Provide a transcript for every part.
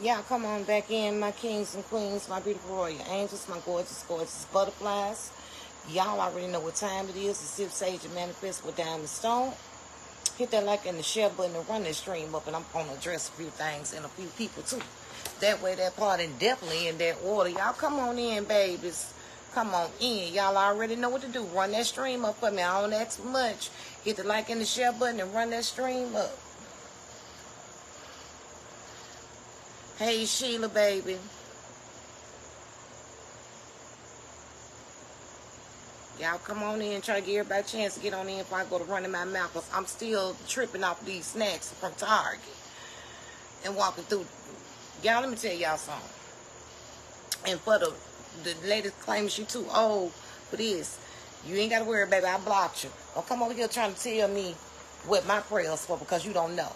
Y'all come on back in, my kings and queens, my beautiful royal angels, my gorgeous, gorgeous butterflies. Y'all already know what time it is. The Sip Sage and Manifest with Diamond Stone. Hit that like and the share button and run this stream up, and I'm going to address a few things and a few people too. That way, that part, and definitely in that order. Y'all come on in, babies. Come on in. Y'all already know what to do. Run that stream up for me. I don't ask much. Hit the like and the share button and run that stream up. Hey, Sheila, baby. Y'all come on in and try to give everybody a chance to get on in before I go to running my mouth. Because I'm still tripping off these snacks from Target and walking through. Y'all, let me tell y'all something. And for the lady claiming she too old for this, you ain't got to worry, baby. I blocked you. Don't come over here trying to tell me what my prayers for, because you don't know.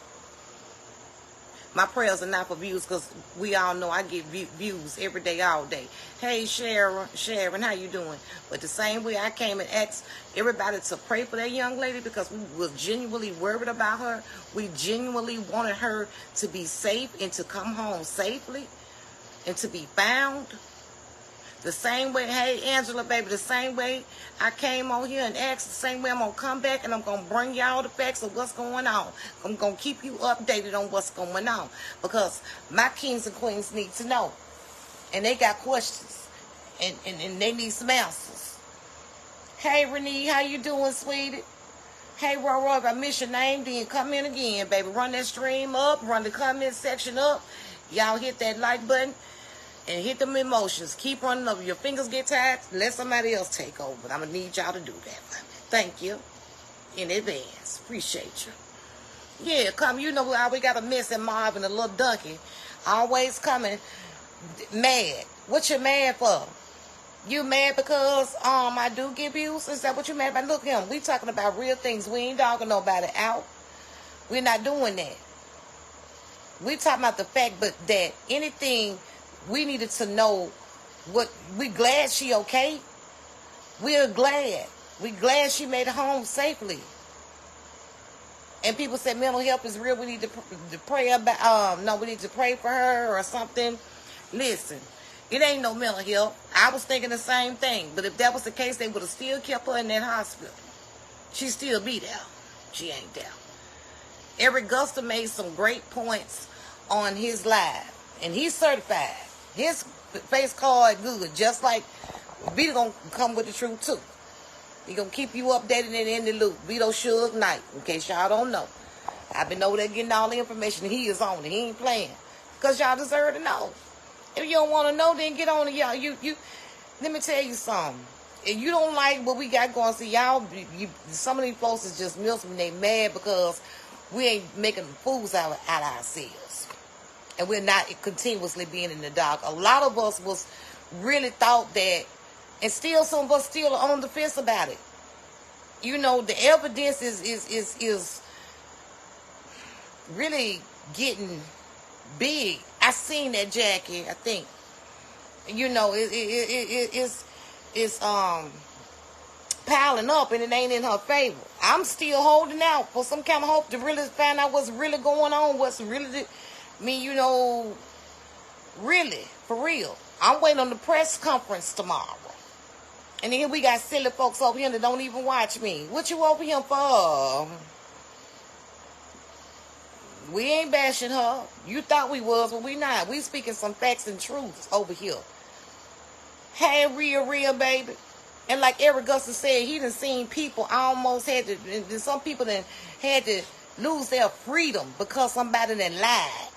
My prayers are not for views, because we all know I get views every day, all day. Hey, Sharon, how you doing? But the same way I came and asked everybody to pray for that young lady, because we were genuinely worried about her. We genuinely wanted her to be safe and to come home safely and to be found. The same way, hey, Angela, baby, the same way I came on here and asked, the same way I'm going to come back and I'm going to bring y'all the facts of what's going on. I'm going to keep you updated on what's going on, because my kings and queens need to know. And they got questions, and they need some answers. Hey, Renee, how you doing, sweetie? Hey, Roro, if I miss your name, then come in again, baby. Run that stream up, run the comment section up. Y'all hit that like button. And hit them emotions. Keep running over. Your fingers get tired, let somebody else take over. But I'm going to need y'all to do that. Thank you in advance. Appreciate you. Yeah, come. You know how we got a Miss and Marvin, a little donkey. Always coming mad. What you mad for? You mad because I do get views? Is that what you mad about? Look at him. We talking about real things. We ain't dogging nobody out. We're not doing that. We talking about the fact that anything... We needed to know what. We glad she okay. We're glad. We glad she made it home safely. And people said mental health is real. We need to pray about. No, we need to pray for her or something. Listen, it ain't no mental health. I was thinking the same thing. But if that was the case, they would have still kept her in that hospital. She'd still be there. She ain't there. Eric Guster made some great points on his live, and he's certified. His face card good, just like Vito gonna come with the truth too. He gonna keep you updated and in the loop. Vito Suge Knight, in case y'all don't know. I've been over there getting all the information. He is on it. He ain't playing, because y'all deserve to know. If you don't want to know, then get on it, y'all. Let me tell you something. If you don't like what we got going, see y'all. Some of these folks is just mills when they mad because we ain't making fools out of ourselves. And we're not continuously being in the dark. A lot of us was really thought that, and still some of us still are on the fence about it. You know, the evidence is really getting big. I seen that, Jackie. I think, you know, it's piling up, and it ain't in her favor. I'm still holding out for some kind of hope to really find out what's really going on. What's really you know, really, for real. I'm waiting on the press conference tomorrow. And then we got silly folks over here that don't even watch me. What you over here for? We ain't bashing her. You thought we was, but we not. We speaking some facts and truths over here. Hey, real, baby. And like Eric Guster said, he done seen people almost had to, and some people done had to lose their freedom because somebody done lied.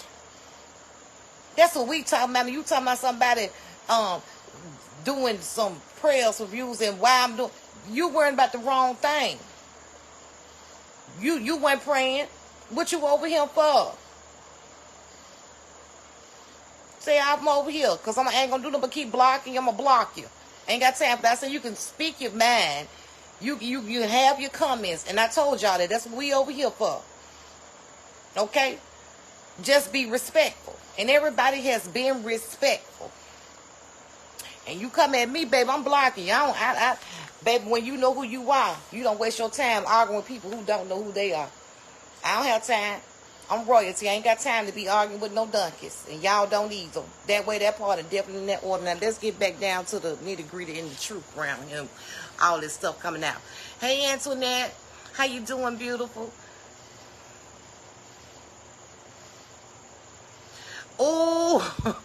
That's what we talking about. You talking about somebody doing some prayers reviews and why I'm doing. You worrying about the wrong thing. You weren't praying. What you over here for? Say I'm over here because I ain't gonna do nothing but keep blocking you. I'm gonna block you. Ain't got time for that. I said you can speak your mind. You have your comments, and I told y'all that. That's what we over here for. Okay, just be respectful. And everybody has been respectful. And you come at me, baby, I'm blocking you. Baby, when you know who you are, you don't waste your time arguing with people who don't know who they are. I don't have time. I'm royalty. I ain't got time to be arguing with no donkeys. And y'all don't either. That way, that part of definitely in that order. Now, let's get back down to the nitty-gritty and the truth around him. All this stuff coming out. Hey, Antoinette. How you doing, beautiful? Oh,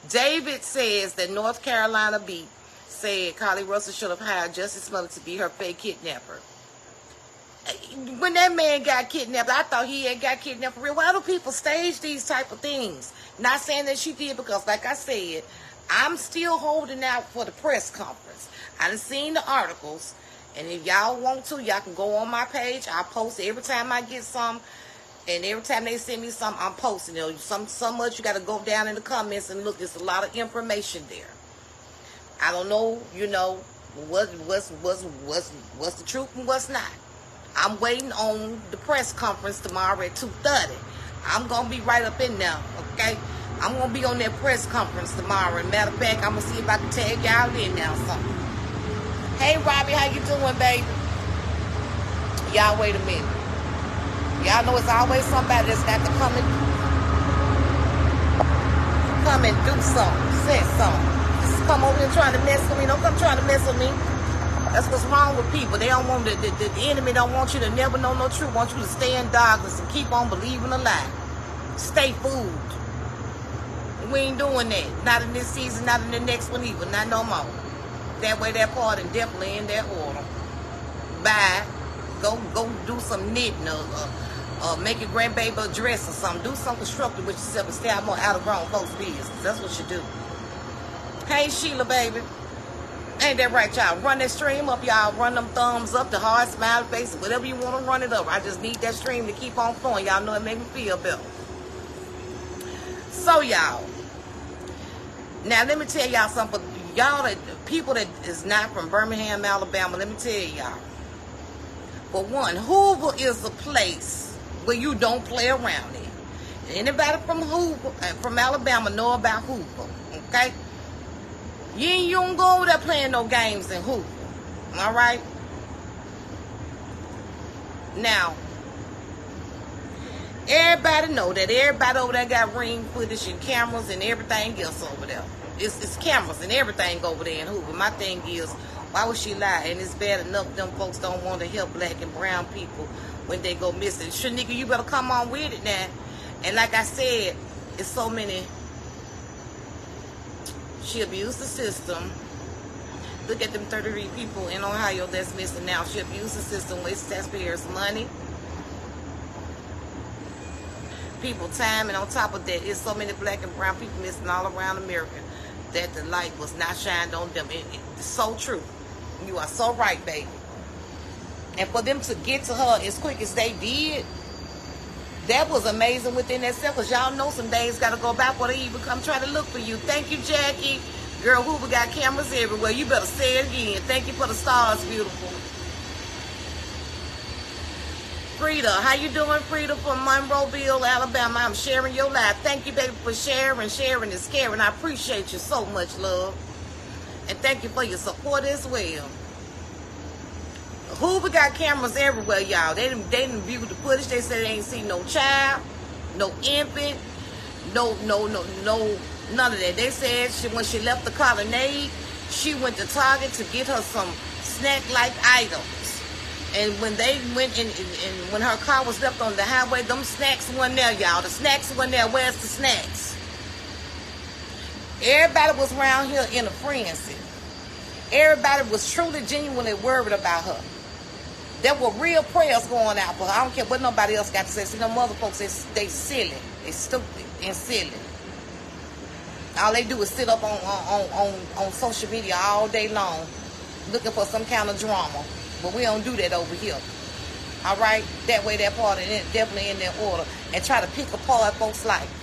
David says that North Carolina beat said Carly Russell should have hired Justice Smollett to be her fake kidnapper. When that man got kidnapped, I thought he had got kidnapped for real. Why do people stage these type of things? Not saying that she did, because like I said, I'm still holding out for the press conference. I done seen the articles, and if y'all want to, y'all can go on my page. I post every time I get some, and every time they send me something, I'm posting it. So much you got to go down in the comments and look. There's a lot of information there. I don't know, what's the truth and what's not. I'm waiting on the press conference tomorrow at 2:30. I'm going to be right up in there, okay? I'm going to be on that press conference tomorrow. And matter of fact, I'm going to see if I can tag y'all in now or something. Hey, Robbie, how you doing, baby? Y'all wait a minute. Y'all know it's always somebody that's got to come and do something, say something. Just come over here trying to mess with me. Don't come trying to mess with me. That's what's wrong with people. They don't want the enemy don't want you to never know no truth. Want you to stay in darkness and keep on believing a lie. Stay fooled. We ain't doing that. Not in this season, not in the next one either. Not no more. That way, that part, and definitely in that order. Bye. Go do some knitting or make your grandbaby a dress or something. Do something constructive with yourself and stay out more out of grown folks' business. That's what you do. Hey, Sheila, baby. Ain't that right, y'all? Run that stream up, y'all. Run them thumbs up, the hard smile face, whatever you want to run it up. I just need that stream to keep on flowing. Y'all know it make me feel better. So, y'all. Now, let me tell y'all something. Y'all, that people that is not from Birmingham, Alabama, let me tell y'all. For one, Hoover is a place where you don't play around in. Anybody from Hoover, from Alabama, know about Hoover, okay? You don't go over there playing no games in Hoover. All right? Now, everybody know that everybody over there got ring footage and cameras and everything else over there. It's cameras and everything over there in Hoover. My thing is, why would she lie? And it's bad enough them folks don't want to help black and brown people when they go missing. Shanika, you better come on with it now. And like I said, it's so many. She abused the system. Look at them 33 people in Ohio that's missing now. She abused the system, wasted taxpayers' money, people time, and on top of that, it's so many black and brown people missing all around America that the light was not shined on them. It's so true. You are so right, baby. And for them to get to her as quick as they did, that was amazing within itself, because y'all know some days got to go by before they even come try to look for you. Thank you, Jackie. Girl, Hoover got cameras everywhere. You better say it again. Thank you for the stars, beautiful. Frida, how you doing, Frida, from Monroeville, Alabama? I'm sharing your life. Thank you, baby, for sharing. Sharing is caring. I appreciate you so much, love. And thank you for your support as well. Hoover got cameras everywhere, y'all. They didn't view the footage. They said they ain't seen no child, no infant, no, none of that. They said when she left the colonnade, she went to Target to get her some snack-like items. And when they went in, and when her car was left on the highway, them snacks weren't there, y'all. The snacks weren't there. Where's the snacks? Everybody was around here in a frenzy. Everybody was truly, genuinely worried about her. There were real prayers going out for her. I don't care what nobody else got to say. See, them other folks, they silly. They stupid and silly. All they do is sit up on social media all day long looking for some kind of drama. But we don't do that over here. All right? That way, that part, and definitely in their order. And try to pick apart folks' life.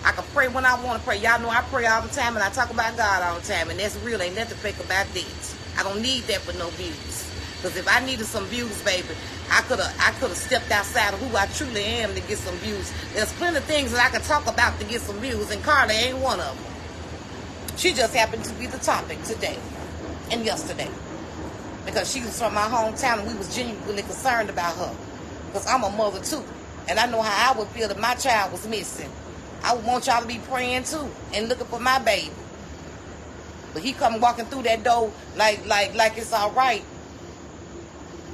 I can pray when I want to pray. Y'all know I pray all the time, and I talk about God all the time. And that's real. Ain't nothing fake about this. I don't need that for no views. Because if I needed some views, baby, I could have stepped outside of who I truly am to get some views. There's plenty of things that I could talk about to get some views, and Carla ain't one of them. She just happened to be the topic today and yesterday. Because she was from my hometown, and we was genuinely concerned about her. Because I'm a mother, too. And I know how I would feel if my child was missing. I would want y'all to be praying too and looking for my baby. But he come walking through that door like it's all right.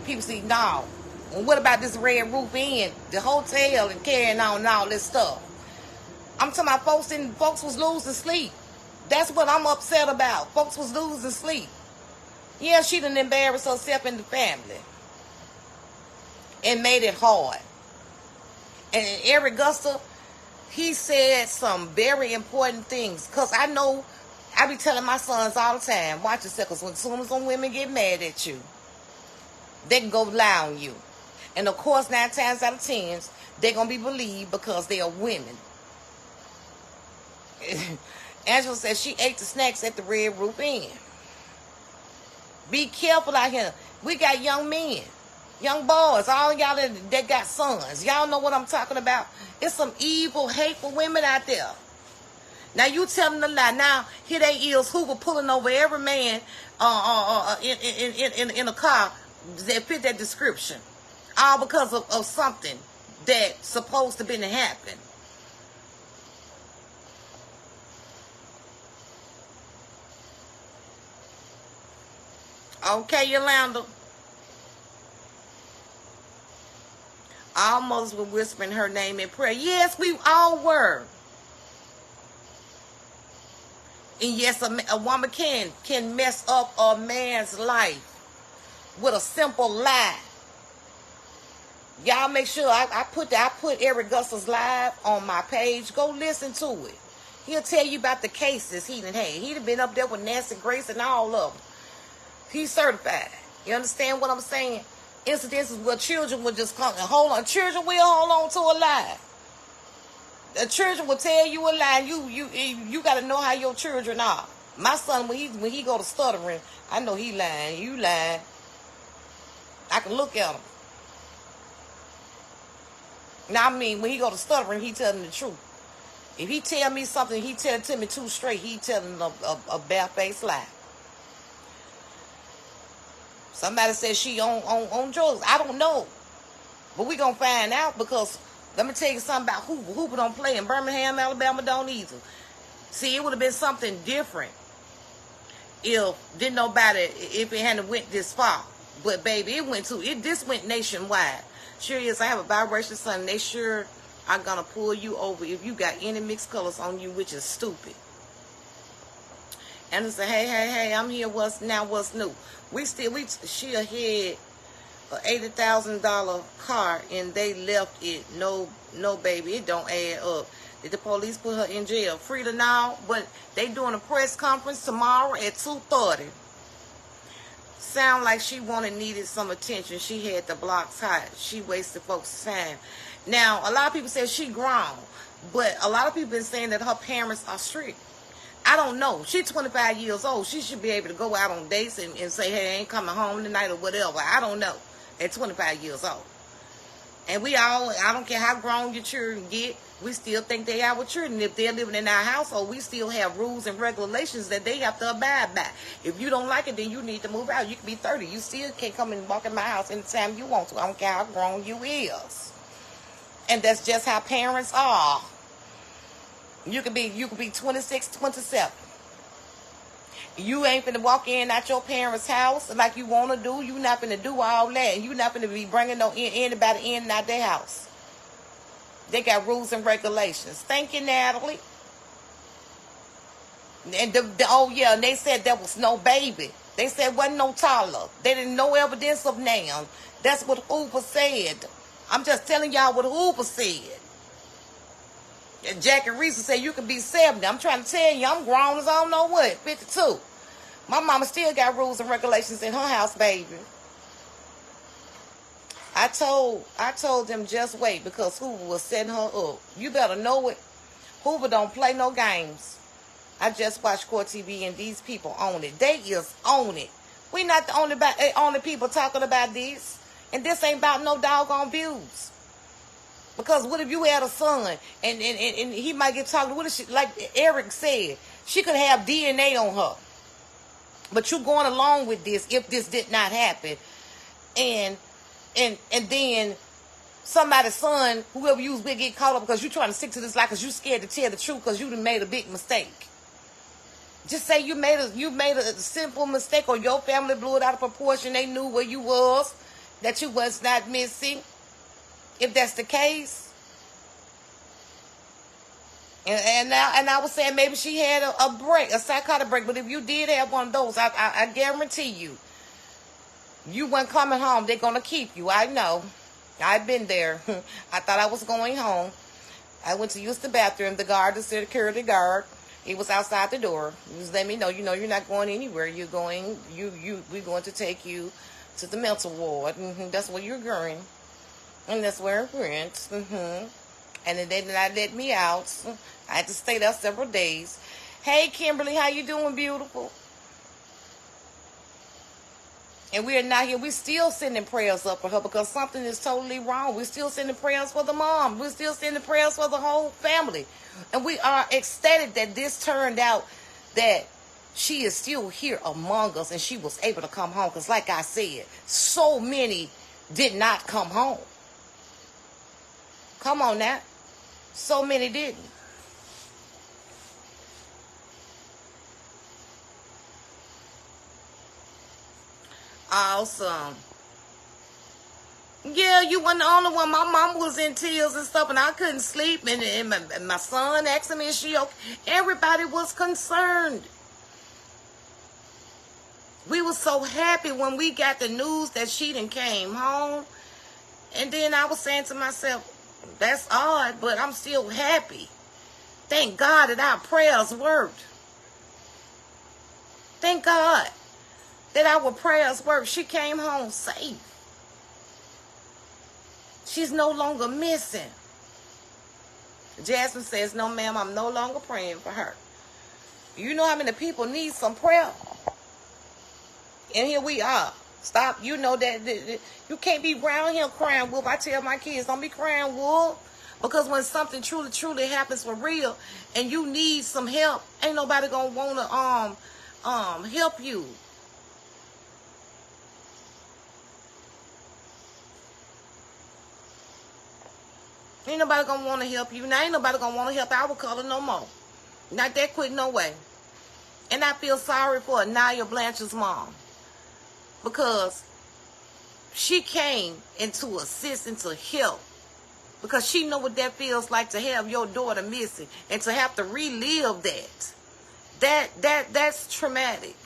People see, no. And what about this Red Roof Inn, the hotel, and carrying on and all this stuff? I'm talking about folks was losing sleep. That's what I'm upset about. Folks was losing sleep. Yeah, she done embarrassed herself in the family and made it hard. And Eric Guster, he said some very important things. Because I know, I be telling my sons all the time, watch yourself, because as soon as some women get mad at you, they can go lie on you. And of course, 9 times out of 10, they're going to be believed because they are women. Angela said she ate the snacks at the Red Roof Inn. Be careful out here. We got young men, young boys, all y'all that got sons. Y'all know what I'm talking about. It's some evil, hateful women out there. Now you tell them to lie. Now here they is, Hoover pulling over every man in a car that fit that description, all because of something that's supposed to be to happen. Okay, Yolanda. All mothers were whispering her name in prayer. Yes, we all were. And yes, a woman can mess up a man's life with a simple lie. Y'all make sure I put Eric Guster's live on my page. Go listen to it. He'll tell you about the cases he done had. He done been up there with Nancy Grace and all of them. He's certified. You understand what I'm saying? Incidences where children would just come and hold on. Children will hold on to a lie. The children will tell you a lie. You got to know how your children are. My son, when he go to stuttering, I know he lying. You lying. I can look at him. Now, I mean, when he go to stuttering, he telling the truth. If he tell me something, he tell it to me too straight. He telling a bare-faced lie. Somebody says she on drugs. I don't know. But we going to find out, because let me tell you something about Hoover. Hoover don't play in Birmingham, Alabama don't either. See, it would have been something different if it hadn't went this far. But baby, this went nationwide. Sure is. I have a biracial son, and they sure are going to pull you over if you got any mixed colors on you, which is stupid. And they say, hey, I'm here. What's new? She had a $80,000 car, and they left it. No, baby, it don't add up. Did the police put her in jail? Frida now, but they doing a press conference tomorrow at 2:30. Sound like she needed some attention. She had the blocks hot. She wasted folks' time. Now, a lot of people say she grown, but a lot of people been saying that her parents are strict. I don't know. She's 25 years old. She should be able to go out on dates and say, hey, I ain't coming home tonight or whatever. I don't know. At 25 years old. And I don't care how grown your children get, we still think they are our children. If they're living in our household, we still have rules and regulations that they have to abide by. If you don't like it, then you need to move out. You can be 30. You still can't come and walk in my house anytime you want to. I don't care how grown you is. And that's just how parents are. You could be 26, 27. You ain't finna walk in at your parents' house like you want to do. You not finna do all that. You not finna be bringing anybody in and out their house. They got rules and regulations. Thank you, Natalie. And and they said there was no baby. They said wasn't no toddler. They didn't know evidence of now. That's what Hoover said. I'm just telling y'all what Hoover said. And Jackie Reese said you could be 70. I'm trying to tell you, I'm grown as I don't know what, 52. My mama still got rules and regulations in her house, baby. I told them just wait, because Hoover was setting her up. You better know it. Hoover don't play no games. I just watched Court TV and these people own it. They is own it. We not the only people talking about this. And this ain't about no doggone views. Because what if you had a son and he might get talking? What if she, like Eric said, she could have DNA on her. But you going along with this if this did not happen. And then somebody's son, whoever you was with, get caught up because you trying to stick to this lie because you scared to tell the truth because you done made a big mistake. Just say you made a simple mistake, or your family blew it out of proportion. They knew where you was, that you was not missing. If that's the case, and I was saying maybe she had a break, a psychotic break. But if you did have one of those, I guarantee you weren't coming home. They're gonna keep you. I know. I've been there. I thought I was going home. I went to use the bathroom. The guard, the security guard, he was outside the door. He was letting me know, you're not going anywhere. We're going to take you to the mental ward. That's where you're going. And that's where it went. And then they did not let me out. I had to stay there several days. Hey, Kimberly, how you doing, beautiful? And we are not here. We're still sending prayers up for her because something is totally wrong. We're still sending prayers for the mom. We're still sending prayers for the whole family. And we are ecstatic that this turned out that she is still here among us and she was able to come home. Because like I said, so many did not come home. Come on now. So many didn't. Awesome. Yeah, you weren't the only one. My mom was in tears and stuff, and I couldn't sleep. And my son asked me, is she okay? Everybody was concerned. We were so happy when we got the news that she done came home. And then I was saying to myself, that's odd, but I'm still happy. Thank God that our prayers worked. Thank God that our prayers worked. She came home safe. She's no longer missing. Jasmine says, no, ma'am, I'm no longer praying for her. You know how many people need some prayer? And here we are. Stop. You know that you can't be around here crying wolf. I tell my kids, don't be crying wolf. Because when something truly happens for real and you need some help, ain't nobody gonna wanna help you. Ain't nobody gonna want to help you. Now ain't nobody gonna want to help our color no more. Not that quick, no way. And I feel sorry for Anaya Blanchard's mom. Because she came in to assist and to help. Because she know what that feels like to have your daughter missing. And to have to relive that. That's traumatic.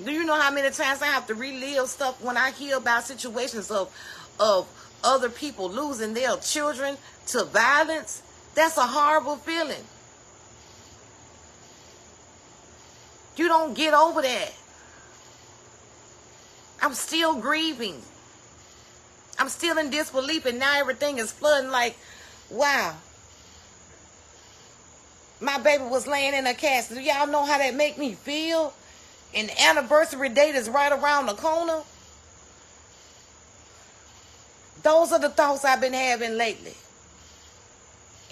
Do you know how many times I have to relive stuff when I hear about situations of other people losing their children to violence? That's a horrible feeling. You don't get over that. I'm still grieving. I'm still in disbelief, and now everything is flooding like, wow. My baby was laying in a casket. Do y'all know how that make me feel? And the anniversary date is right around the corner. Those are the thoughts I've been having lately.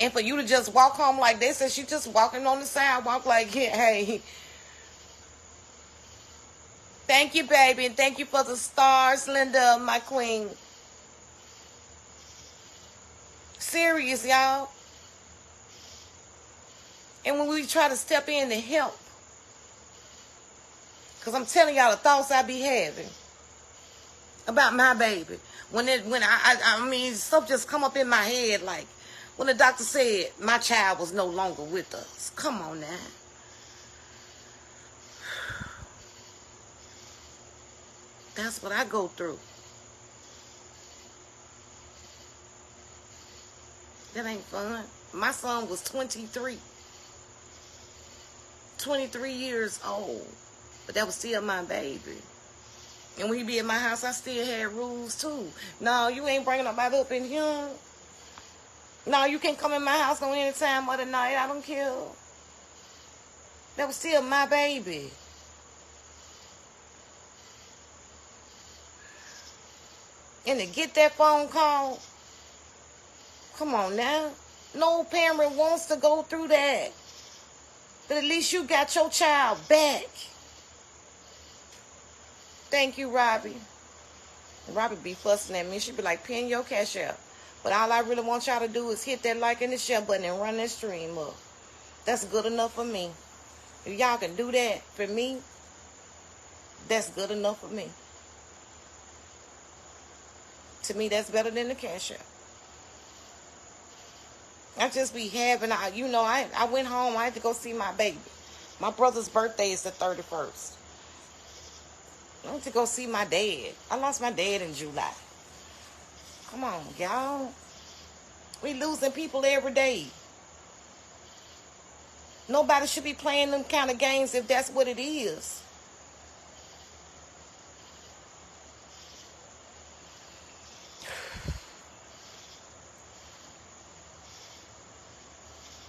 And for you to just walk home like they said, she just walking on the sidewalk like, hey. Thank you, baby. And thank you for the stars, Linda, my queen. Serious, y'all. And when we try to step in to help, because I'm telling y'all the thoughts I be having about my baby. When I mean, stuff just come up in my head, like when the doctor said my child was no longer with us. Come on now. That's what I go through. That ain't fun. My son was 23. 23 years old. But that was still my baby. And when he be at my house, I still had rules too. No, you ain't bringing nobody up in here. No, you can't come in my house on any time of the night. I don't care. That was still my baby. And to get that phone call, come on now. No parent wants to go through that. But at least you got your child back. Thank you, Robbie. Robert be fussing at me. She be like, pin your cash out. But all I really want y'all to do is hit that like and the share button and run that stream up. That's good enough for me. If y'all can do that for me, that's good enough for me. To me, that's better than the cash out. I just be having, I went home. I had to go see my baby. My brother's birthday is the 31st. I went to go see my dad. I lost my dad in July. Come on, y'all. We losing people every day. Nobody should be playing them kind of games if that's what it is.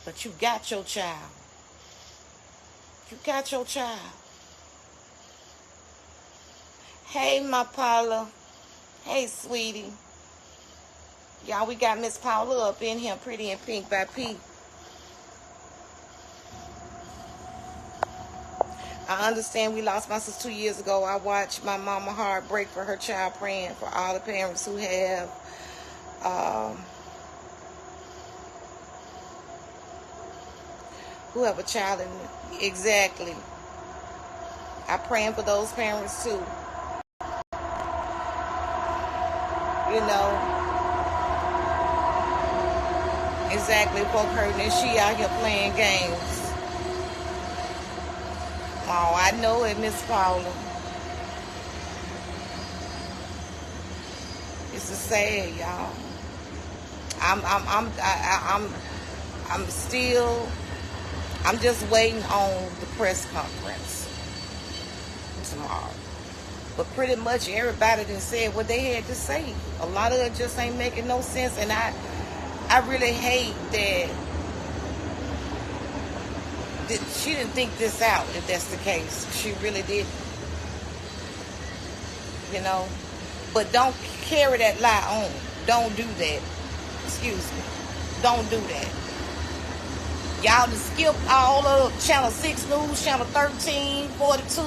But you got your child. You got your child. Hey, my Paula. Hey, sweetie. Y'all, we got Miss Paula up in here, Pretty in Pink by P. I understand we lost my sister 2 years ago. I watched my mama heart break for her child, praying for all the parents who have a child in exactly. I'm praying for those parents too. You know. Exactly, folk hurting and she out here playing games. Oh, I know it, Miss Paula. It's a sad, y'all. I'm just waiting on the press conference tomorrow. But pretty much everybody done said what they had to say. A lot of it just ain't making no sense, and I really hate that she didn't think this out, if that's the case. She really didn't. You know? But don't carry that lie on. Don't do that. Excuse me. Don't do that. Y'all done skipped all of Channel 6 News, Channel 13, 42.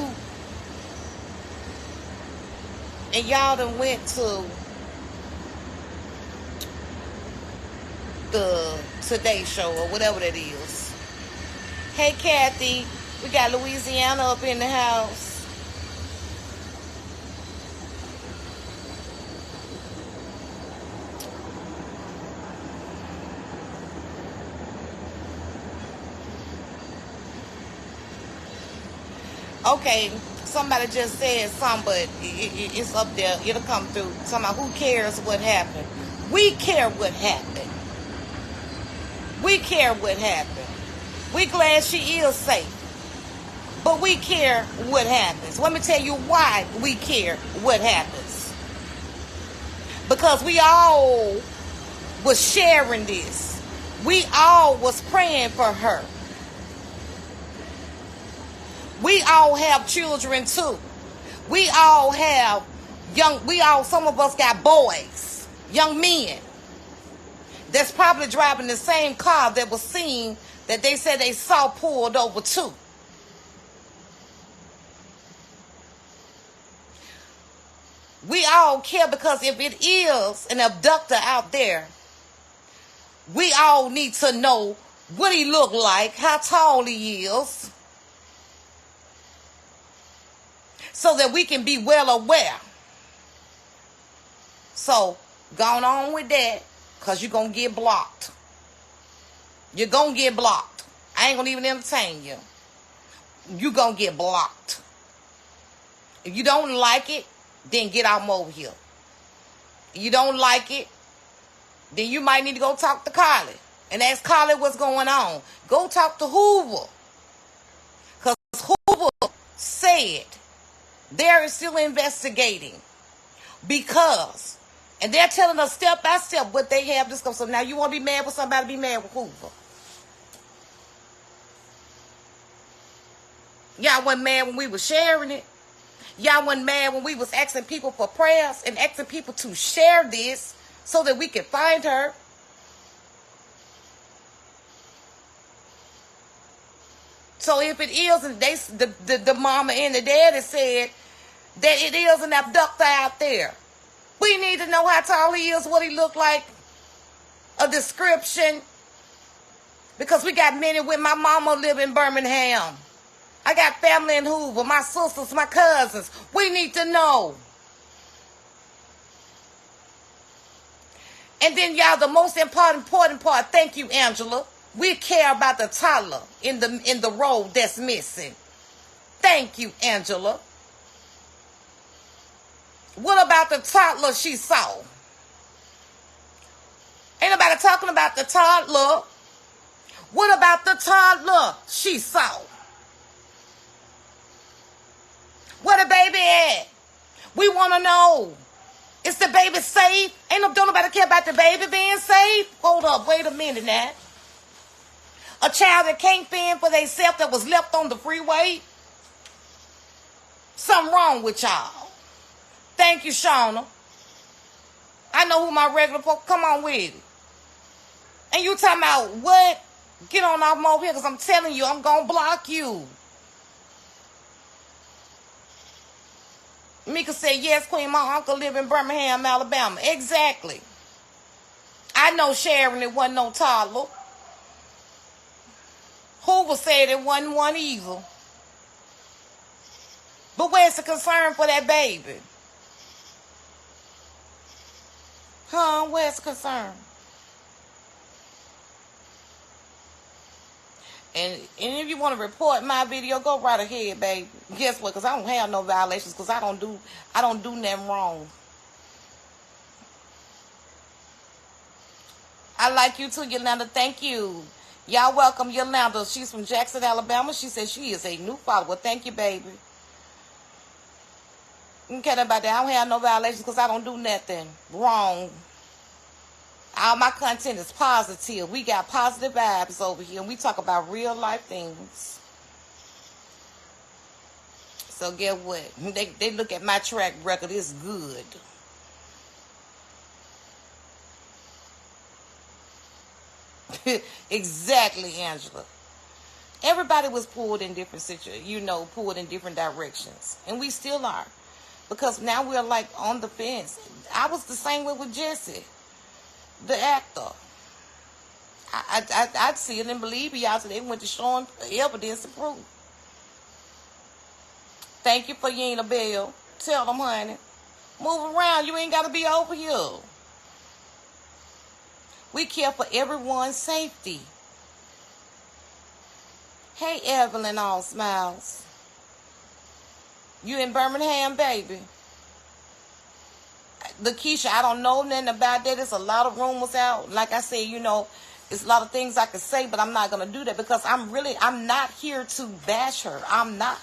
And y'all done went to the Today Show or whatever that is. Hey, Kathy. We got Louisiana up in the house. Okay, somebody just said something, but it's up there. It'll come through. Somebody, who cares what happened? We care what happened. We care what happened. We glad she is safe. But we care what happens. Let me tell you why we care what happens. Because we all was sharing this. We all was praying for her. We all have children too. We all have some of us got boys, young men, that's probably driving the same car that was seen, that they said they saw pulled over too. We all care, because if it is an abductor out there, we all need to know what he look like, how tall he is, so that we can be well aware. So, going on with that, because you're going to get blocked. You're going to get blocked. I ain't going to even entertain you. You're going to get blocked. If you don't like it, then get out over here. If you don't like it, then you might need to go talk to Carly and ask Carly what's going on. Go talk to Hoover. Because Hoover said they're still investigating, because, and they're telling us step by step what they have discovered. So now you want to be mad with somebody, be mad with Hoover. Y'all wasn't mad when we were sharing it. Y'all wasn't mad when we was asking people for prayers and asking people to share this so that we could find her. So if it is, and the mama and the daddy said that it is an abductor out there, We need to know how tall he is, what he looked like, a description. Because we got many with my mama live in Birmingham. I got family in Hoover, my sisters, my cousins. We need to know. And then, y'all, the most important part, thank you, Angela. We care about the toddler in the road that's missing. Thank you, Angela. What about the toddler she saw? Ain't nobody talking about the toddler. What about the toddler she saw? Where the baby at? We want to know. Is the baby safe? Don't nobody care about the baby being safe? Hold up, wait a minute now. A child that can't fend for themselves that was left on the freeway? Something wrong with y'all. Thank you, Shauna. I know who my regular folk. Come on with it. And you talking about what? Get on off my here, because I'm telling you, I'm going to block you. Mika said, yes, Queen, my uncle live in Birmingham, Alabama. Exactly. I know Sharon, it wasn't no toddler. Hoover said it wasn't one either. But where's the concern for that baby? Huh? Where's the concern? And if you want to report my video, go right ahead, baby. Guess what? Because I don't have no violations, because I don't do nothing wrong. I like you too, Yolanda. Thank you. Y'all welcome Yolanda. She's from Jackson, Alabama. She says she is a new follower. Thank you, baby. You care about that? I don't have no violations because I don't do nothing wrong. All my content is positive. We got positive vibes over here, and we talk about real life things. So get what? They look at my track record. It's good. Exactly, Angela. Everybody was pulled in different situations, pulled in different directions. And we still are. Because now we're like on the fence. I was the same way with Jesse, the actor. I'd see it and believe y'all, so they went to show him evidence to prove. Thank you for Yena Bell. Tell them, honey. Move around. You ain't got to be over here. We care for everyone's safety. Hey, Evelyn, all smiles. You in Birmingham, baby? Lakeisha, I don't know nothing about that. There's a lot of rumors out. Like I said, it's a lot of things I could say, but I'm not going to do that because I'm not here to bash her. I'm not.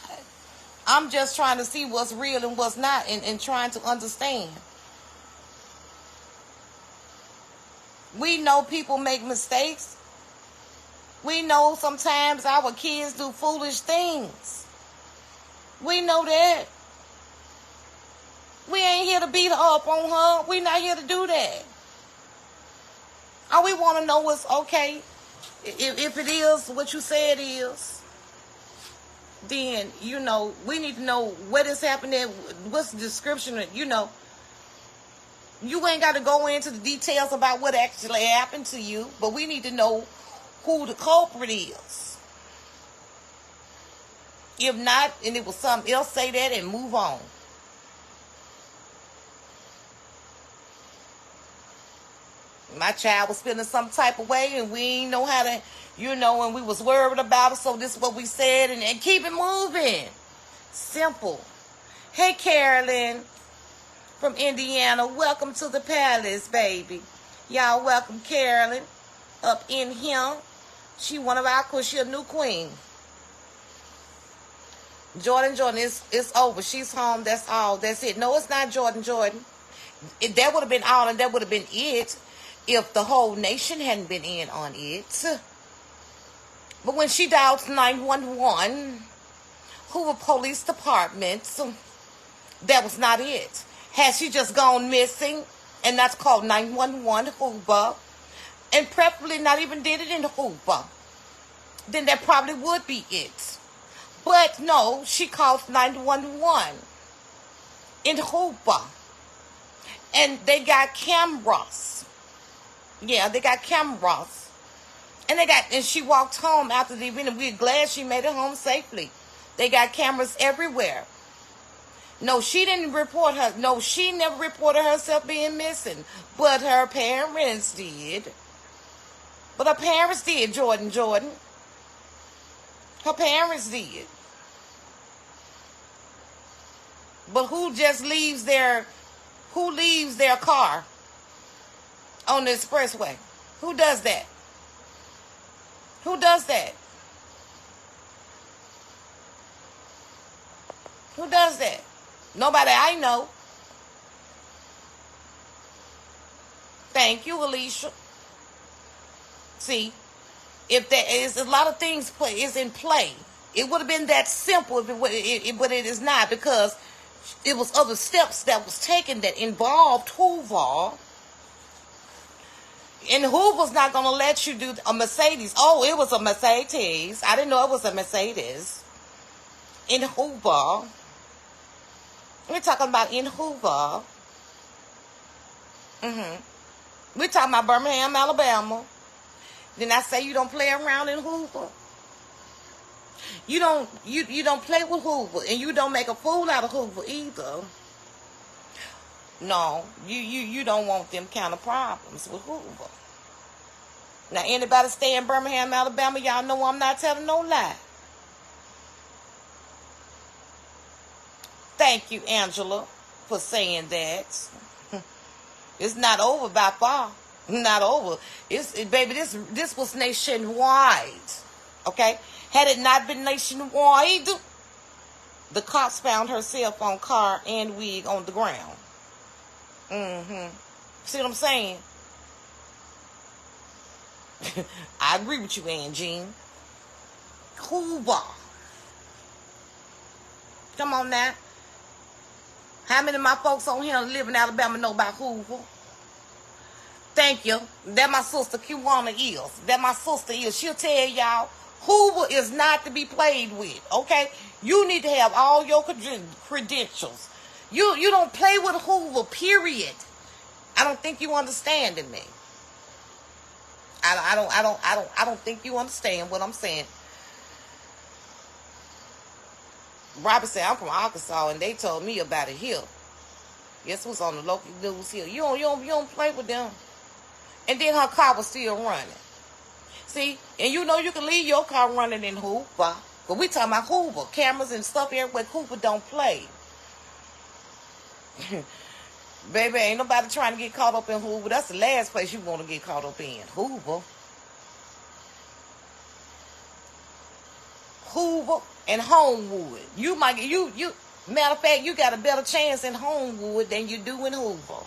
I'm just trying to see what's real and what's not and trying to understand. We know people make mistakes. We know sometimes our kids do foolish things. We know that. We ain't here to beat her up on her. We not here to do that. All we want to know is, okay, if it is what you say it is, then, we need to know what is happening, what's the description, You ain't got to go into the details about what actually happened to you, but we need to know who the culprit is. If not, and it was something else, say that and move on. My child was feeling some type of way, and we ain't know how to, and we was worried about it, so this is what we said, and keep it moving. Simple. Hey, Carolyn from Indiana. Welcome to the palace, baby. Y'all welcome Carolyn up in here. She one of our queens. She a new queen. Jordan, it's over. She's home. That's all. That's it. No, it's not Jordan. That would have been all, and that would have been it if the whole nation hadn't been in on it. But when she dialed 911, Hoover Police Department, that was not it. Had she just gone missing, and that's called 911 Hoover, and preferably not even did it in Hoover, then that probably would be it. But no, she called 911 in Hoover. And they got cameras. Yeah, they got cameras. And she walked home after the event, and we're glad she made it home safely. They got cameras everywhere. No, she didn't report her. No, she never reported herself being missing. But her parents did. But her parents did, Jordan. Her parents did. But who leaves their car on the expressway? Who does that? Who does that? Who does that? Nobody I know. Thank you, Alicia. See, if there is a lot of things is in play, it would have been that simple, but it is not, because it was other steps that was taken that involved Hoover. And Hoover's not going to let you do a Mercedes. Oh, it was a Mercedes. I didn't know it was a Mercedes. In Hoover. We're talking about in Hoover. We're talking about Birmingham, Alabama. Then I say you don't play around in Hoover. You don't play with Hoover, and you don't make a fool out of Hoover either. No, you don't want them kind of problems with Hoover. Now, anybody stay in Birmingham, Alabama, y'all know I'm not telling no lie. Thank you, Angela, for saying that. It's not over by far. Not over. Baby, this was nationwide. Okay? Had it not been nationwide, the cops found her cell phone, car, and wig on the ground. See what I'm saying? I agree with you, Aunt Jean. Hoover. Come on now. How many of my folks on here live in Alabama know about Hoover? Thank you. That my sister Kiwana is. That my sister is. She'll tell y'all Hoover is not to be played with. Okay? You need to have all your credentials. You don't play with Hoover, period. I don't think you understanding me. I don't think you understand what I'm saying. Robert said, I'm from Arkansas, and they told me about it here. Yes, it was on the local news here. You don't play with them. And then her car was still running. See? And you know you can leave your car running in Hoover. But we talking about Hoover. Cameras and stuff everywhere. Hoover don't play. Baby, ain't nobody trying to get caught up in Hoover. That's the last place you want to get caught up in. Hoover. Hoover and Homewood. Matter of fact, you got a better chance in Homewood than you do in Hoover.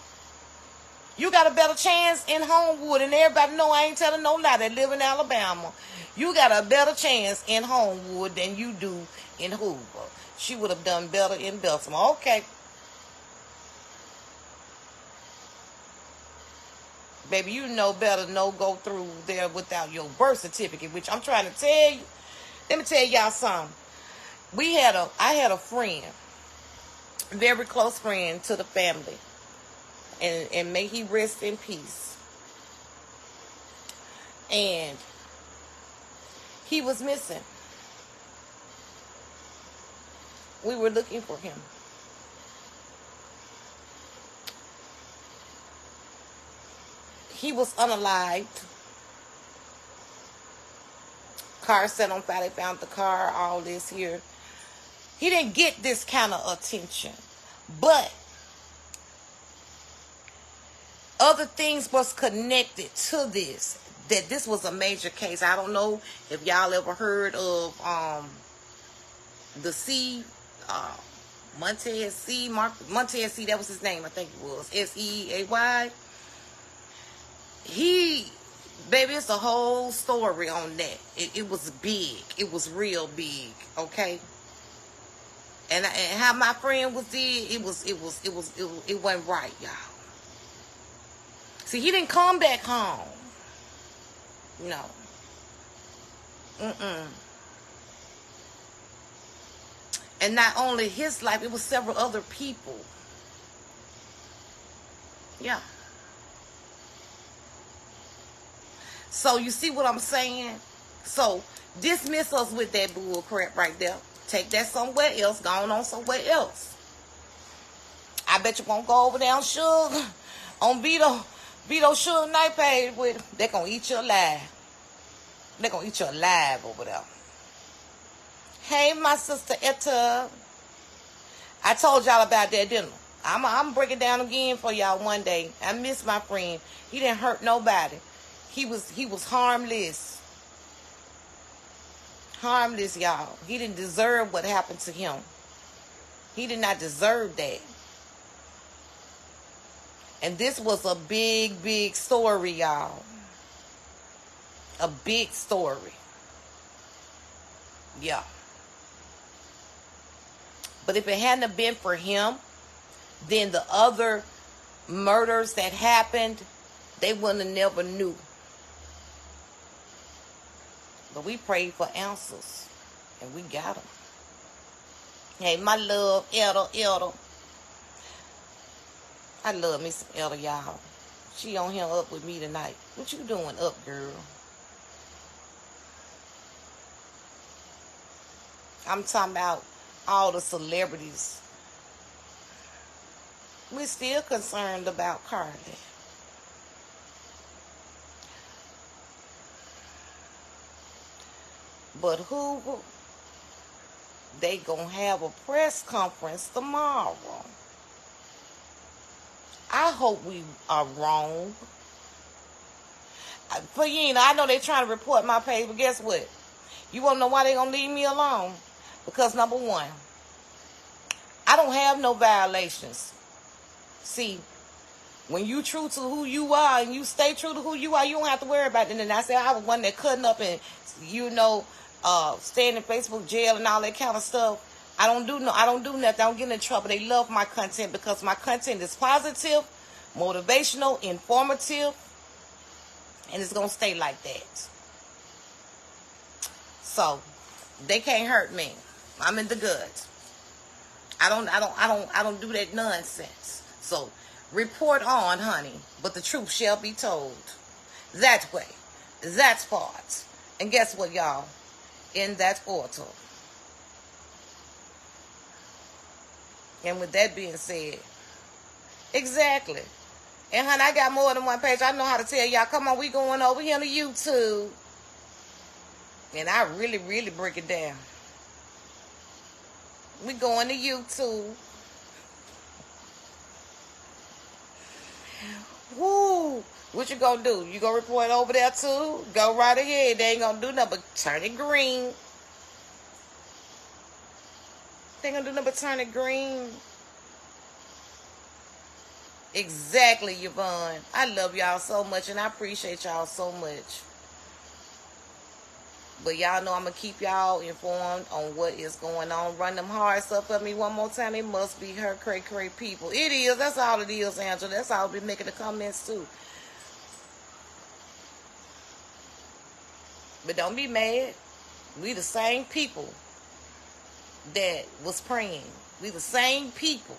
You got a better chance in Homewood, and everybody know I ain't telling no lie that live in Alabama. You got a better chance in Homewood than you do in Hoover. She would have done better in Baltimore. Okay. Baby, you know better no go through there without your birth certificate, which I'm trying to tell you. Let me tell y'all something. I had a friend, very close friend to the family, and may he rest in peace. And he was missing. We were looking for him. He was unalived. Car set on fire. They found the car, all this here. He didn't get this kind of attention. But other things was connected to this. That this was a major case. I don't know if y'all ever heard of the C, Montez C. Montez C. That was his name, I think it was. S-E-A-Y. Baby, it's a whole story on that. It was big. It was real big. Okay. And how my friend was did, it wasn't right, y'all. See, he didn't come back home. No. And not only his life, it was several other people. Yeah. So you see what I'm saying? So dismiss us with that bull crap right there. Take that somewhere else. Go on somewhere else. I bet you won't go over there on Sugar, on Vito Sugar Night page with them. They're going to eat you alive. They're going to eat you alive over there. Hey, my sister Etta. I told y'all about that, didn't I? I'm breaking down again for y'all one day. I miss my friend. He didn't hurt nobody. He was harmless. Harmless, y'all. He didn't deserve what happened to him. He did not deserve that. And this was a big, big story, y'all. A big story. Yeah. But if it hadn't been for him, then the other murders that happened, they wouldn't have never knew. But we prayed for answers, and we got them. Hey, my love, Elder. I love me some Elder, y'all. She on here up with me tonight. What you doing up, girl? I'm talking about all the celebrities. We're still concerned about Cardi. But who? They gonna have a press conference tomorrow. I hope we are wrong. But I know they trying to report my page, but guess what? You wanna know why they gonna leave me alone? Because number one, I don't have no violations. See, when you true to who you are and you stay true to who you are, you don't have to worry about it. And I said I was one that cutting up and staying in Facebook jail and all that kind of stuff. I don't do nothing. I don't get in trouble. They love my content because my content is positive, motivational, informative, and it's gonna stay like that. So they can't hurt me. I'm in the good. I don't do that nonsense. So report on, honey, but the truth shall be told. That way. That's part. And guess what, y'all? In that order. And with that being said, exactly. And honey, I got more than one page. I know how to tell y'all, come on, we going over here to YouTube. And I really, really break it down. We going to YouTube. Woo! What you gonna do? You gonna report over there too? Go right ahead. They ain't gonna do nothing but turn it green. They ain't gonna do nothing but turn it green. Exactly, Yvonne. I love y'all so much and I appreciate y'all so much. But y'all know I'm going to keep y'all informed on what is going on. Run them hearts up for me one more time. It must be her cray people. It is. That's all it is, Angela. That's all I'll be making the comments too. But don't be mad. We the same people that was praying. We the same people.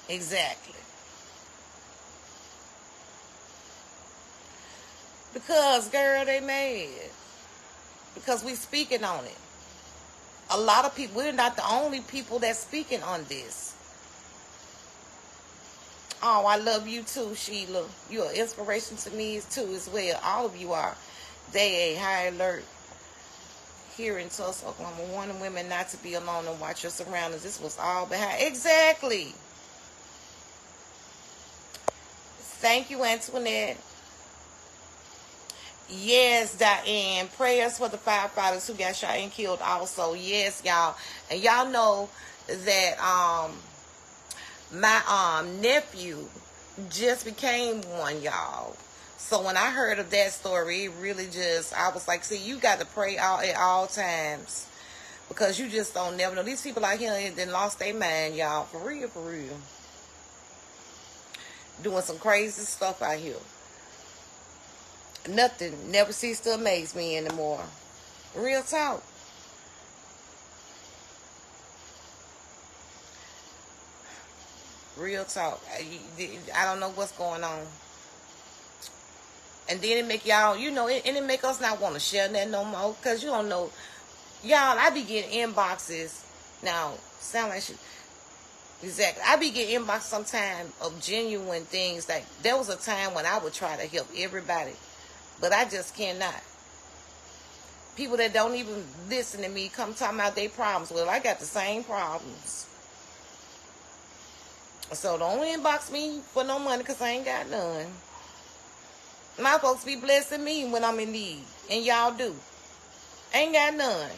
Exactly. Because, girl, they mad. Because we speaking on it. A lot of people, we're not the only people that's speaking on this. Oh, I love you too, Sheila. You're an inspiration to me too as well. All of you are. They a high alert. Here in Tulsa, Oklahoma, warning women not to be alone and watch your surroundings. This was all behind. Exactly. Thank you, Antoinette. Yes, Diane. Prayers for the firefighters who got shot and killed also. Yes, y'all. And y'all know that my nephew just became one, y'all. So when I heard of that story, it really I was like, see, you got to pray at all times. Because you just don't never know. These people out here then lost their mind, y'all. For real, for real. Doing some crazy stuff out here. Nothing never ceases to amaze me anymore. Real talk. Real talk. I don't know what's going on. And then it make y'all, you know, and it make us not want to share that no more. Because you don't know. Y'all, I be getting inboxes. Now, sound like shit. Exactly. I be getting inboxes sometimes of genuine things. Like, there was a time when I would try to help everybody. But I just cannot. People that don't even listen to me come talking about their problems. Well, I got the same problems. So don't inbox me for no money because I ain't got none. My folks be blessing me when I'm in need. And y'all do. Ain't got none.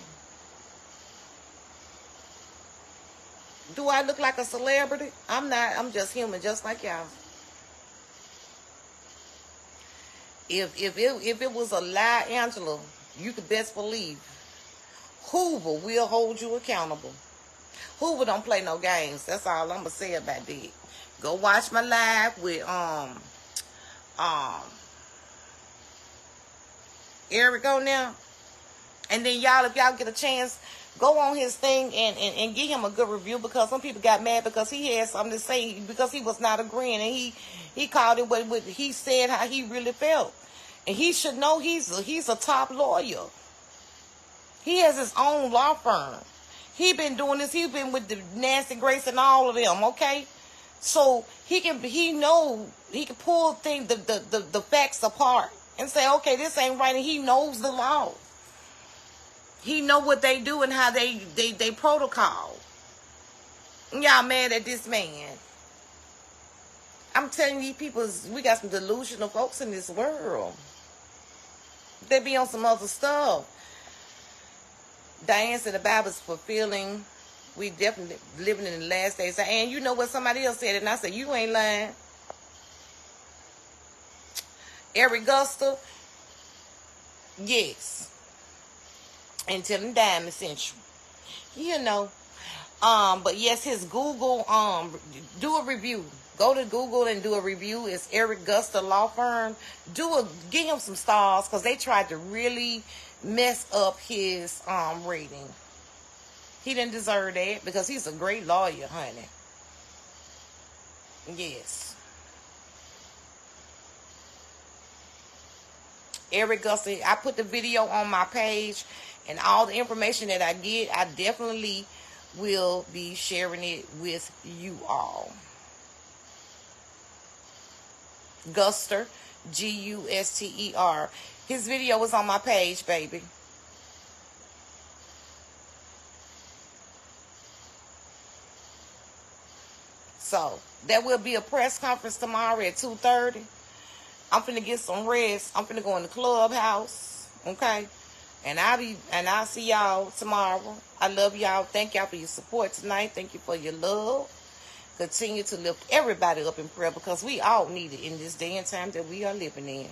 Do I look like a celebrity? I'm not. I'm just human, just like y'all. If it was a lie, Angela, you could best believe Hoover will hold you accountable. Hoover don't play no games. That's all I'm gonna say about that. Go watch my live with Eric on now. And then y'all, if y'all get a chance, go on his thing and give him a good review, because some people got mad because he had something to say because he was not agreeing, and he called it what he said, how he really felt. And he should know he's a top lawyer. He has his own law firm. He been doing this. He been with the Nancy Grace and all of them. Okay, so he can pull the facts apart and say, okay, this ain't right, and he knows the law. He know what they do and how they protocol. Y'all mad at this man. I'm telling you, people, we got some delusional folks in this world. They be on some other stuff. Diane said the Bible's fulfilling. We definitely living in the last days. And you know what somebody else said, and I said, you ain't lying. Eric Guster, yes. And tell him Diamond sent you. You know. But yes, his Google, do a review. Go to Google and do a review. It's Eric Guster Law Firm. Give him some stars, because they tried to really mess up his rating. He didn't deserve that, because he's a great lawyer, honey. Yes. Eric Guster, I put the video on my page, and all the information that I get, I definitely will be sharing it with you all. Guster, Guster. His video was on my page, baby. So, there will be a press conference tomorrow at 2:30. I'm finna get some rest. I'm finna go in the clubhouse. Okay? And I'll see y'all tomorrow. I love y'all. Thank y'all for your support tonight. Thank you for your love. Continue to lift everybody up in prayer, because we all need it in this day and time that we are living in.